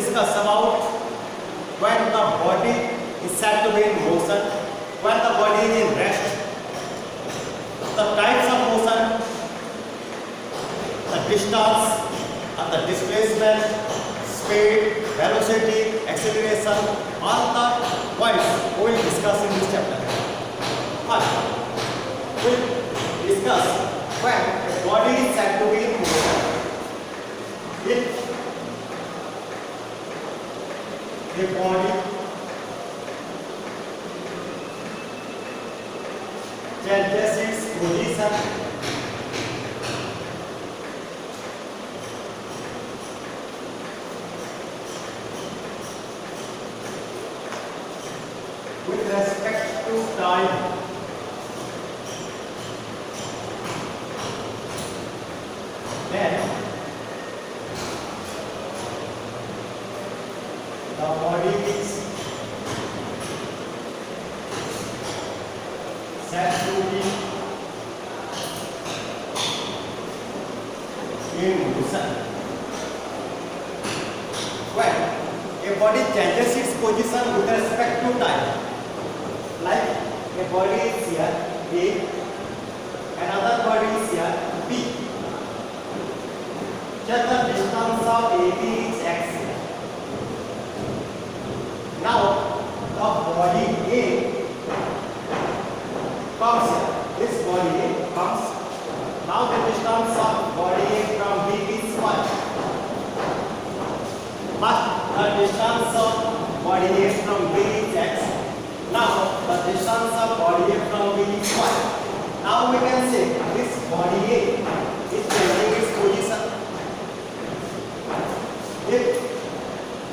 discuss about when the body is said to be in motion, when the body is in rest, the types of motion, the distance, and the displacement, speed, velocity, acceleration, all the points we will discuss in this chapter. First, we will discuss when a body is said to be in motion. If the body changes its position with respect to time, then the body is said to be in motion. When a body changes its position with respect to time, like a body is here A, another body is here B. Just the distance of AB is x. Now the body A comes here. This body A comes. Now the distance of body A from B is 1. But the distance of body A from B is x. Now the distance of body A from B is 1. Now we can say this body A is changing its position. If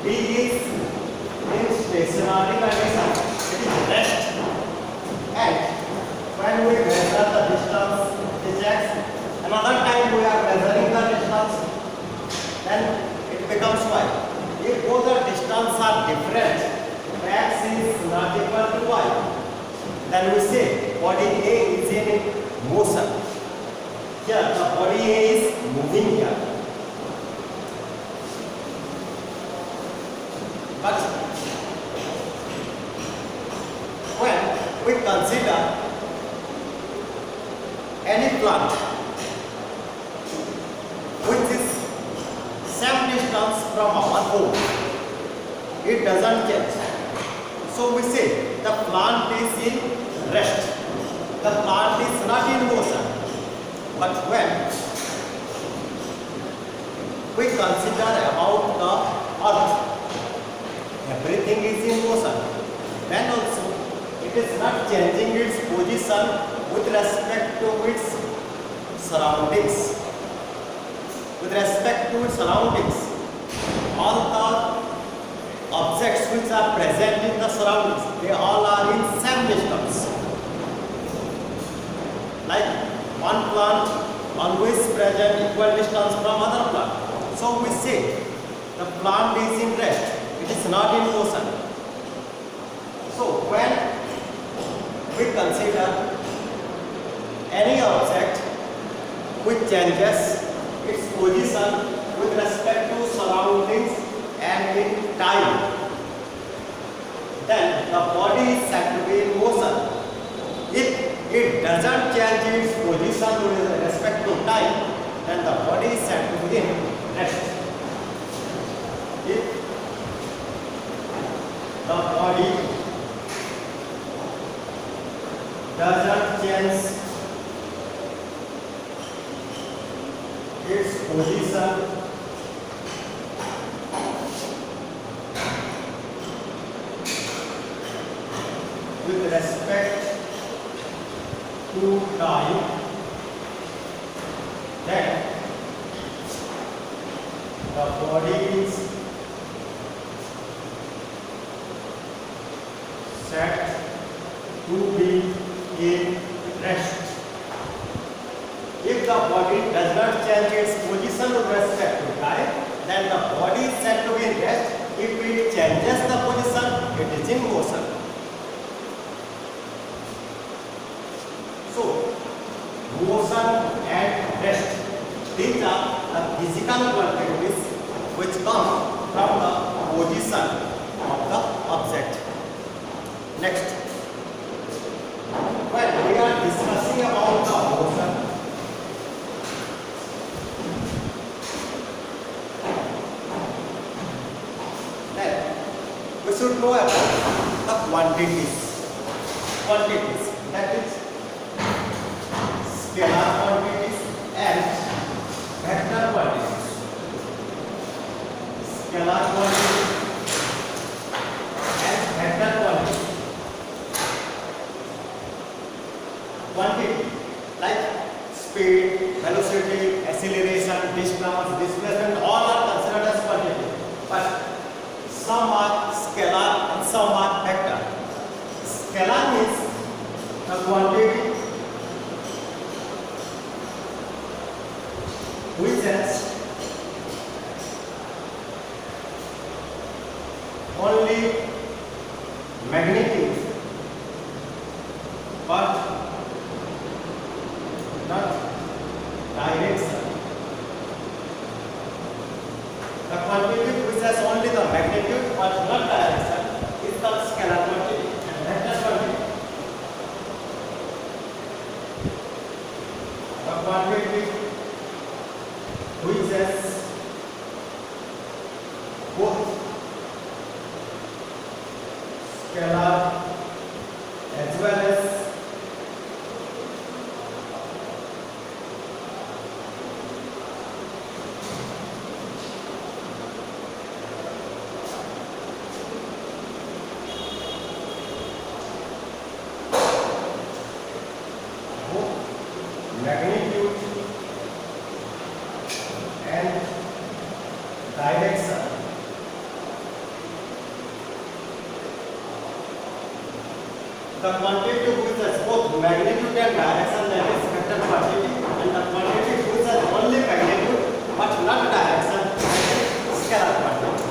B is in stationary condition, it is rest, and when we measure the distance is x, another time we are measuring the distance, then it becomes y. If both the distance are different, x is not equal to y, then we say body A is in motion. Here the body A is moving here. But when we consider any plant which is same distance from our home, it doesn't change. So we say the plant is in rest. The plant is not in motion. But when we consider about the earth, everything is in motion. Then also it is not changing its position with respect to its surroundings. With respect to its surroundings, all the objects which are present in the surroundings, they all are in same distance. Like one plant always present equal distance from other plant. So we say the plant is in rest. It is not in motion. So when we consider any object which changes its position with respect to surroundings and in time, then the body is said to be in motion. If it doesn't change its position with respect to time, then the body is said to be in rest. If the body doesn't change its position with respect to time, then the body is said to be in rest. If the body does not change its position with respect to time, then the body is said to be in rest. If it changes the position, it is in motion. So, motion and rest, these are the physical quantities which come from the position of the object. Next, when we are discussing about the motion, then we should know about the quantities. That is scalar quantities and vector quantities. Scalar quantities and vector quantities. Quantity like speed, velocity, acceleration, distance, displacement, all are considered as quantity. But some are scalar and some are vector. Scalar means the quantity which has only magnitude but not direction. The quantity which has only the magnitude but not direction is called scalar quantity and vector quantity. The quantity which has both scalar as well as magnitude and direction. The quantity which has both magnitude and direction, that is vector quantity, and the quantity which has only magnitude but not direction, that is scalar quantity.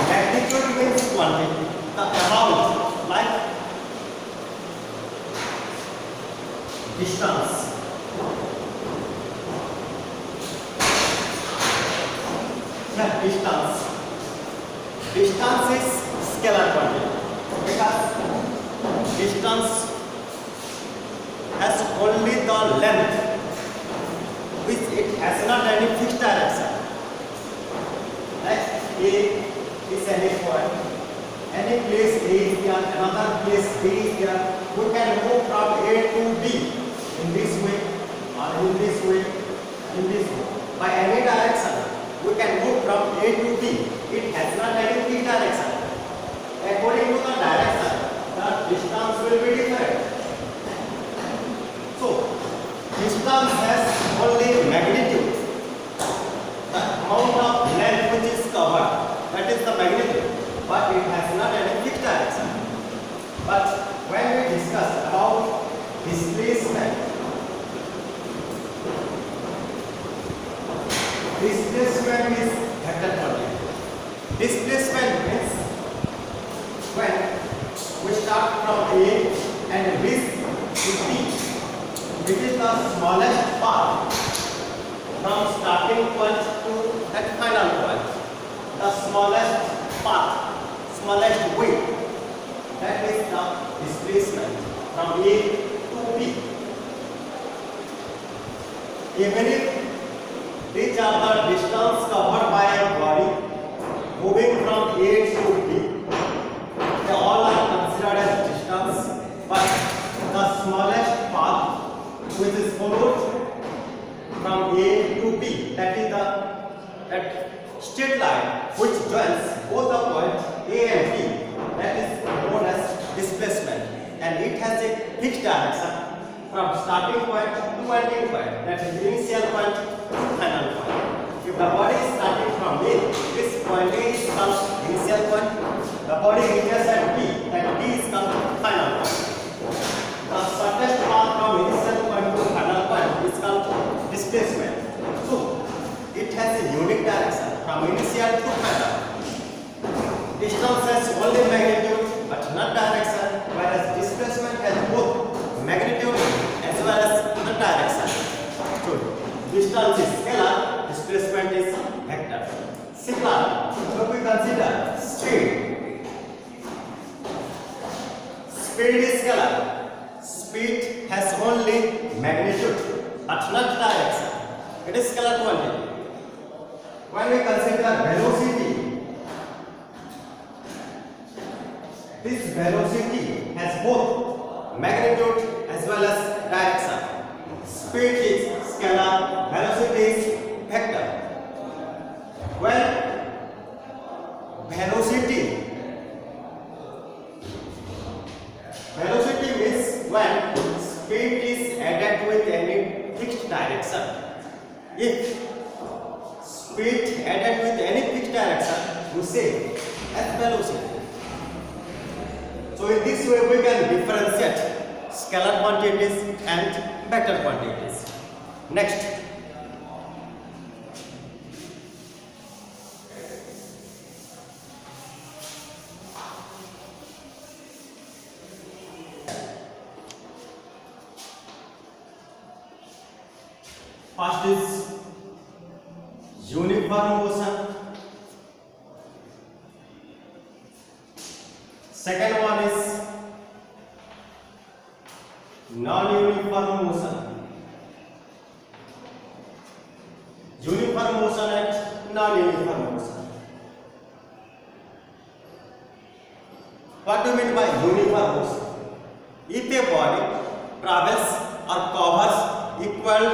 Magnitude means quantity, the amount, like distance. Distance is scalar quantity because distance has only the length which it has not any fixed direction. Like A is any point, any place A is there, another place B is there. We can move from A to B in this way or in this way, in this way. By any direction, we can move from A to B. It has not any fixed direction. According to the direction, the distance will be different. So, distance has only magnitude. The amount of length which is covered, that is the magnitude, but it has not any fixed direction. But when we discuss about displacement is vector quantity. Displacement means when we start from A and reach to B, which is the smallest path from starting point to that final point. The smallest path, smallest way, that is the displacement from A to B. Even if these are the distance covered by a body moving from A to B, they all are considered as distance, but the smallest path which is followed from A to B, that is that straight line which joins both the points A and B, that is known as displacement, and it has a fixed direction from starting point to ending point, that is initial point to final point. If the body is starting from A, this point A is called initial point. The body reaches at B, that B is called final point. The shortest path from initial point to final point is called displacement. So, it has a unique direction from initial to final. Distance has only magnitude but not direction, whereas displacement has both magnitude as well as not direction. So, distance is scalar, displacement is vector. Similarly, So we consider speed. Speed is scalar. Speed has only magnitude but not direction. It is scalar quantity. When we consider velocity, this velocity has both magnitude as well as direction. Speed is scalar, velocity is vector. When velocity means when speed is added with any fixed direction. If speed added with any fixed direction, we say as velocity. So in this way we can differentiate scalar quantities and vector quantities. Next, first is uniform motion. Second one is non-uniform motion. Uniform motion and non-uniform motion. What do you mean by uniform motion? If a body travels or covers equal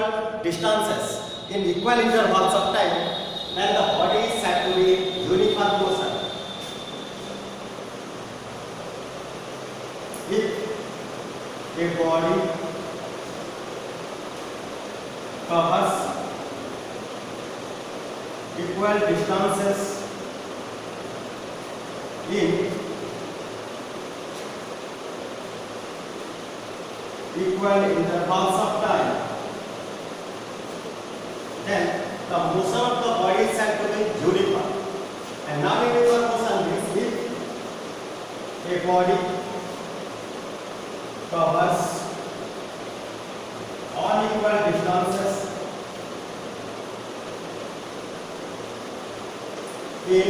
distances in equal intervals of time, then the body is said to be uniform motion. If a body covers equal distances in equal intervals of time, then the motion of the body is said to be uniform. And non-uniform motion means if a body covers unequal distances in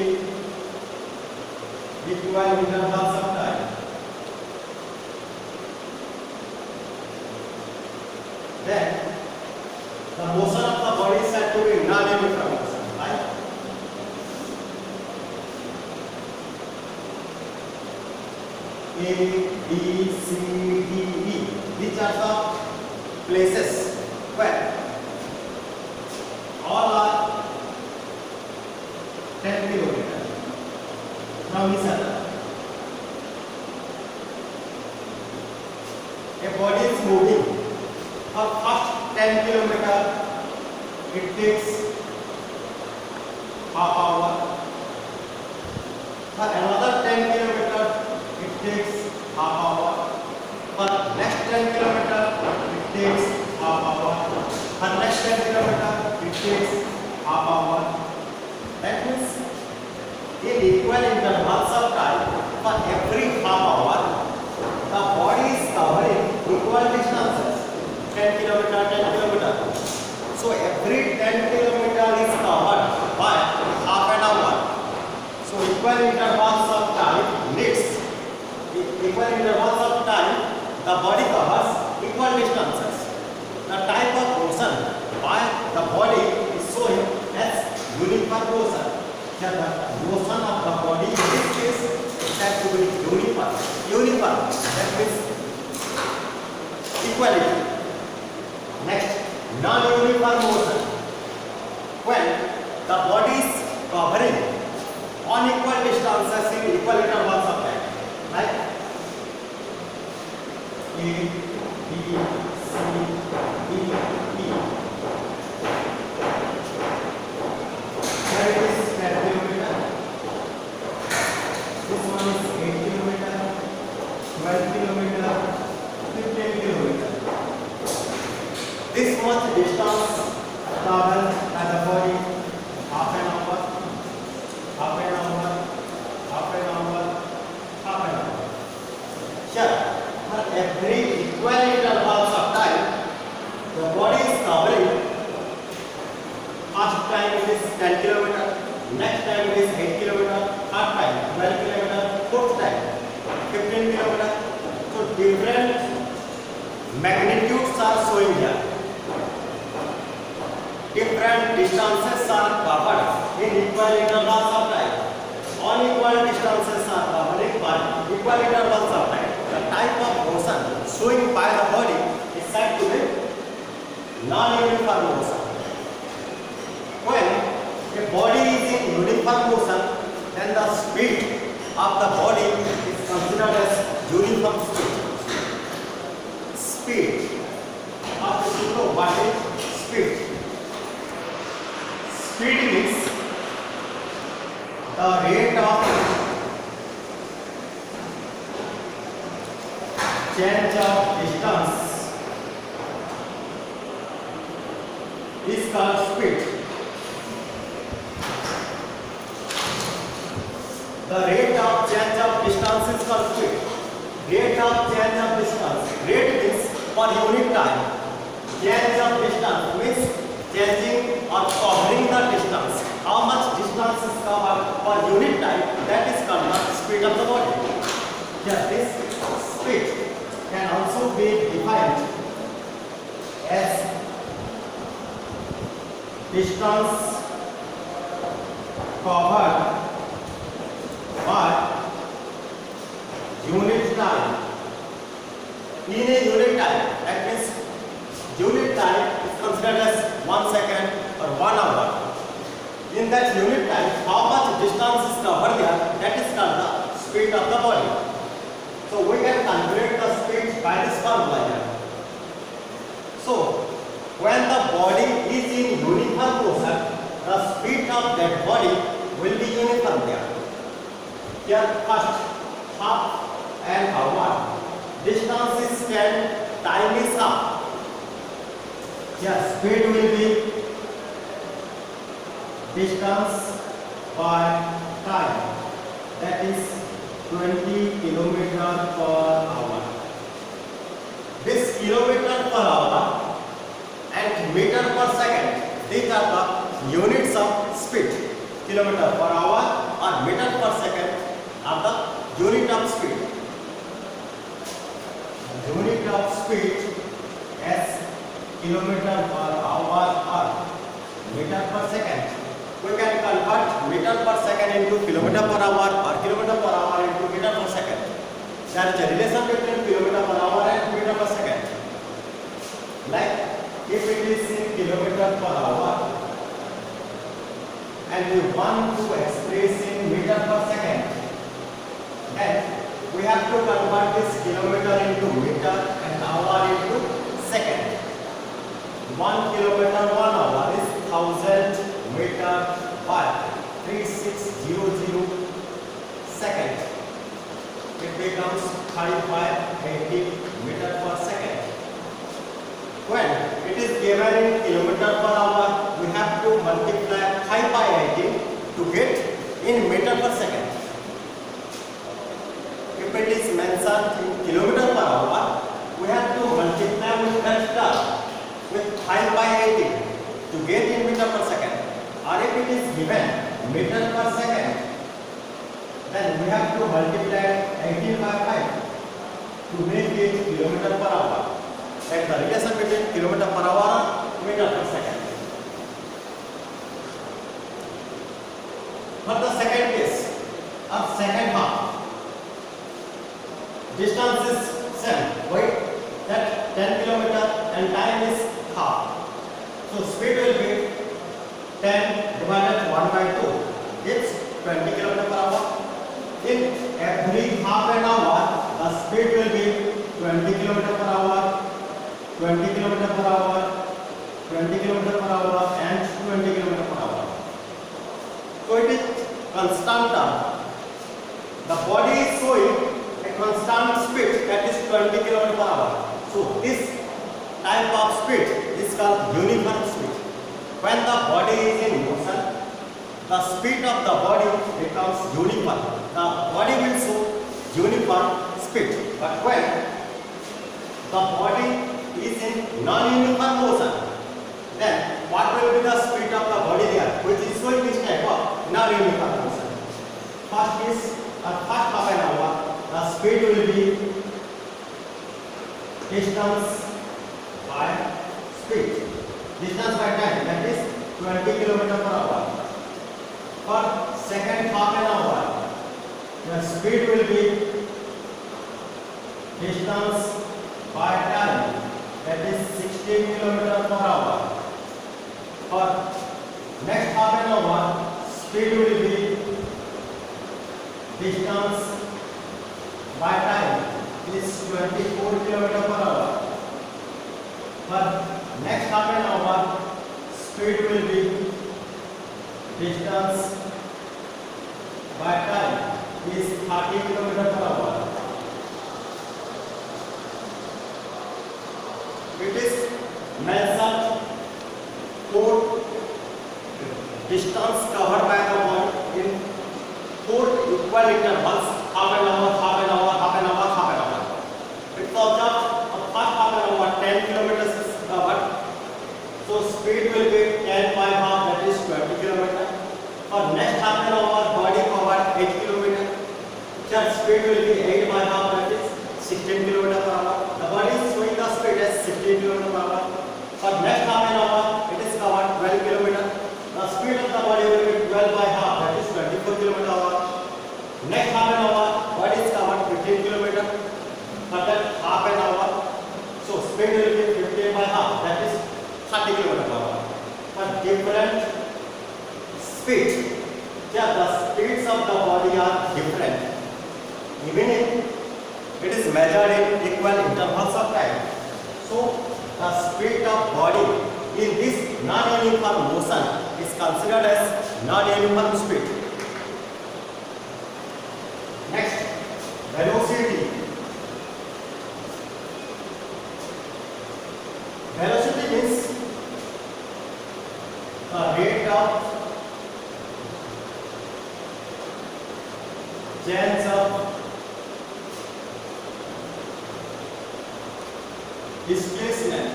equal intervals of time, then the motion of the body is said to be non-uniform motion, right? A, B, C, D, E. These are the places where all are 10 kilometers from each other. A body is moving. For first 10 kilometers, it takes half hour. For another 10 kilometers, it takes half hour. For next 10 kilometers, it takes half hour. For next 10 kilometers, it takes half hour. That means in equal intervals of time, for every half hour, the body is covering equal distances. 10 kilometers, 10 kilometers. So every 10 kilometers is covered by half an hour. So equal intervals of time needs equal intervals of time, the body covers equal distances. The type of motion by the body is shown as uniform motion. The motion of the body in this case is said to be uniform. Uniform, that means equality. Next, non-uniform motion. When the body is covering unequal distances in equal intervals of time, right? A, B, C, D, E. Here it is 10 kilometers. This one is 8 kilometers, 12 kilometers, 15 kilometers. This much distance traveled by the body, half an hour, half an hour, half an hour, half an hour. Sure. For every equal intervals of time, the body is covering. First time it is 10 kilometers, next time it is 8 kilometers. magnitudes are showing here. Different distances are covered in equal intervals of time. Unequal distances are covered in equal intervals of time. The type of motion showing by the body is said to be non-uniform motion. When a body is in uniform motion, then the speed of the body is considered as uniform speed. Speed of the super body speed. Speed means the rate of change of distance is called speed. The rate of change of distance is called speed. Rate of change of distance. Rate means per unit time. Change of distance means changing or covering the distance. How much distance is covered per unit time, that is called the speed of the body. Here, this speed can also be defined as distance covered by unit time. In a unit time, that means unit time is considered as 1 second or 1 hour. In that unit time, how much distance is covered there, that is called the speed of the body. So we can calculate the speed by this formula here. So when the body is in uniform motion, the speed of that body will be uniform there. Here first half and hour. Distance is 10, time is half. Here speed will be distance by time, that is 20 kilometer per hour. This kilometer per hour and meter per second, these are the units of speed. Kilometer per hour or meter per second are the unit of speed. Unit of speed as kilometer per hour or meter per second. We can convert meter per second into kilometer per hour or kilometer per hour into meter per second. There is a relation between kilometer per hour and meter per second. Like if it is in kilometer per hour and we want to express in meter per second, then we have to convert this kilometer into meter and hour into second. 1 kilometer 1 hour is 1000 meter by 3600 second. It becomes 5 by 80 meter per second. When it is given in kilometer per hour, we have to multiply 5 by 80 to get in meter per second. If it is mentioned in kilometer per hour, we have to multiply with that term with 5 by 80 to get in meter per second. Or if it is given meter per second, then we have to multiply 80 by 5 to make it kilometer per hour. That's the relation between kilometer per hour and meter per second. For the second case, or second half, distance is same. Wait, that 10 kilometer and time is half. So speed will be 10 divided 1 by 2. It's 20 km per hour. In every half an hour, the speed will be 20 km per hour, 20 km per hour, 20 km per hour, and 20 km per hour. So it is constant term. The body is showing a constant speed, that is 20 km per hour. So this type of speed is called uniform speed. When the body is in motion, the speed of the body becomes uniform. The body will show uniform speed. But when the body is in non-uniform motion, then what will be the speed of the body there, which is showing this type of non-uniform motion? First half an hour, the speed will be 10 distance by speed. Distance by time, that is 20 km per hour. For second half an hour, the speed will be distance by time, that is 16 km per hour. For next half an hour, speed will be distance by time is 24 km per hour. For next half an hour, speed will be distance by time is 30 km per hour. It is measured for distance covered by the body in 4 equal intervals, half an hour, half an hour, half an hour, half an hour. It's observed a first half an hour 10 kilometers is covered, so speed will be 10 by half, that is 20 km. For next half an hour, body covered 8 km. Then speed will be 8 by half, that is 16 km per hour. The body is showing the speed as 16 km per hour. For next half an hour, it is covered 12 km. The speed of the body will be 12 by half, that is 24 km per hour. Next half an hour, body is covered 15 km. For that half an hour, so speed will be 15 by half, that is 30 km per hour. For different speeds, yeah, the speeds of the body are different. Even if it is measured in equal intervals of time. So the speed of body in this non-uniform motion is considered as non-uniform speed. Next, velocity. Velocity means the rate of change of displacement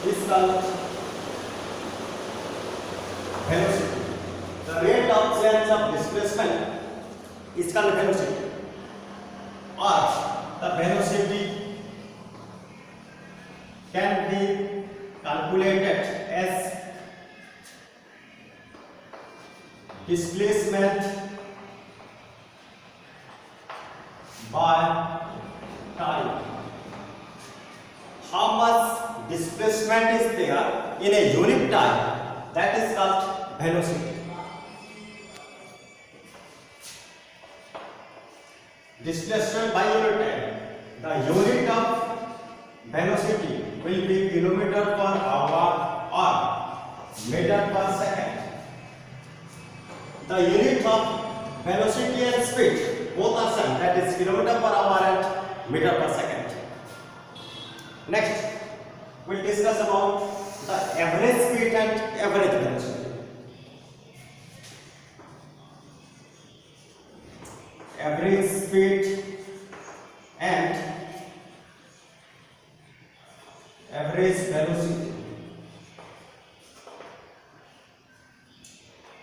is called velocity. The rate of change of displacement is called velocity, or the velocity can be calculated as displacement by time. How much displacement is there in a unit time, that is called velocity. Displacement by unit time. The unit of velocity will be kilometer per hour or meter per second. The unit of velocity and speed both are same, that is kilometer per hour and meter per second. Next, we'll discuss about the average speed and average velocity. Average speed and average velocity.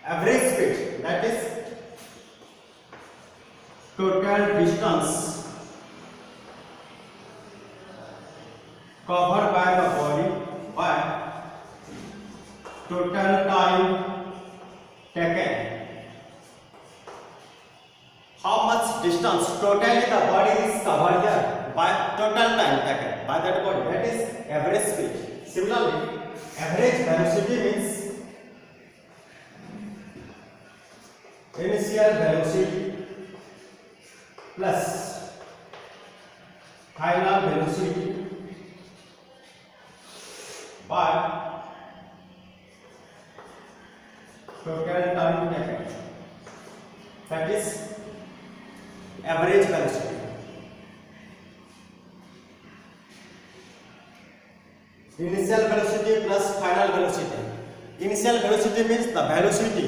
Average speed, that is total distance covered by the body by total time taken. How much distance totally the body is covered here by total time taken by that body, that is average speed. Similarly, average velocity means initial velocity plus final velocity by total time taken, that is average velocity. Initial velocity plus final velocity. Initial velocity means the velocity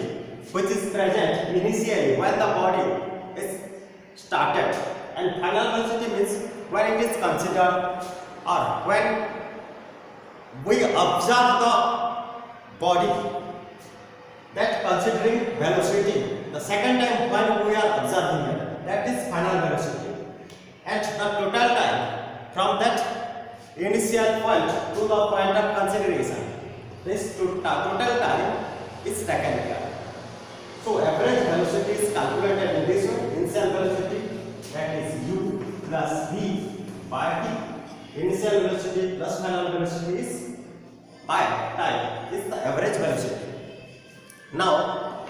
which is present initially when the body is started, and final velocity means when it is considered or when we observe the body, that considering velocity the second time when we are observing it, that is final velocity. and the total time from that initial point to the point of consideration. This total time is taken here. So average velocity is calculated in this way. Initial velocity, that is u plus v by t. Initial velocity plus final velocity is by time is the average velocity. Now,